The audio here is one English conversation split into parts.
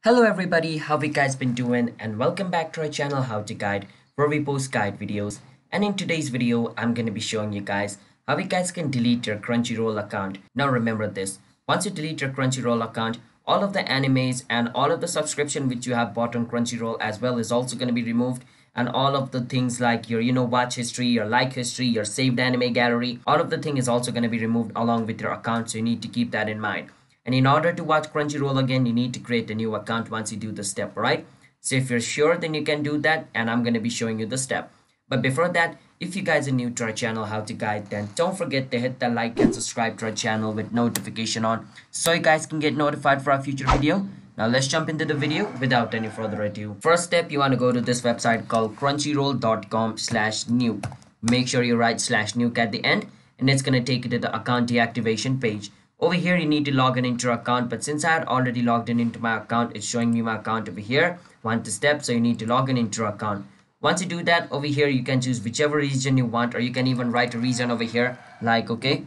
Hello everybody, how you guys been doing, and welcome back to our channel How to Guide, where we post guide videos. And in today's video I'm going to be showing you guys how you guys can delete your Crunchyroll account. Now remember this, once you delete your Crunchyroll account, all of the animes and all of the subscription which you have bought on Crunchyroll as well is also going to be removed, and all of the things like your watch history, your like history, your saved anime gallery, all of the thing is also going to be removed along with your account, so you need to keep that in mind. And in order to watch Crunchyroll again, you need to create a new account once you do the step, right? So if you're sure, then you can do that, and I'm going to be showing you the step. But before that, if you guys are new to our channel How to Guide, then don't forget to hit the like and subscribe to our channel with notification on, so you guys can get notified for our future video. Now let's jump into the video without any further ado. First step, you want to go to this website called crunchyroll.com/nuke. Make sure you write /nuke at the end, and it's going to take you to the account deactivation page. Over here, you need to log in into your account, but since I had already logged in into my account, it's showing me my account over here. Want to step, so you need to log in into your account. Once you do that, over here, you can choose whichever region you want, or you can even write a reason over here, like, okay,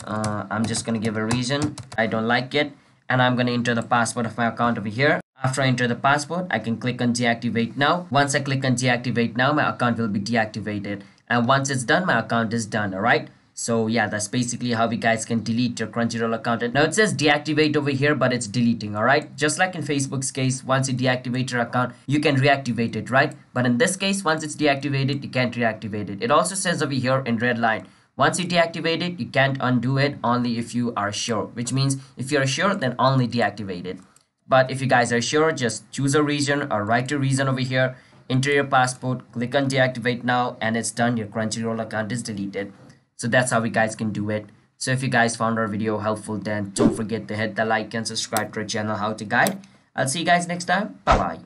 I'm just going to give a reason. I don't like it, and I'm going to enter the password of my account over here. After I enter the password, I can click on deactivate now. Once I click on deactivate now, my account will be deactivated. And once it's done, my account is done, alright? So yeah, that's basically how you guys can delete your Crunchyroll account. And now it says deactivate over here, but it's deleting, alright? Just like in Facebook's case, once you deactivate your account, you can reactivate it, right? But in this case, once it's deactivated, you can't reactivate it. It also says over here in red line, once you deactivate it, you can't undo it only if you are sure. Which means if you're sure, then only deactivate it. But if you guys are sure, just choose a region or write a reason over here, enter your passport, click on deactivate now, and it's done. Your Crunchyroll account is deleted. So that's how you guys can do it. So if you guys found our video helpful, then don't forget to hit the like and subscribe to our channel How to Guide. I'll see you guys next time. Bye bye.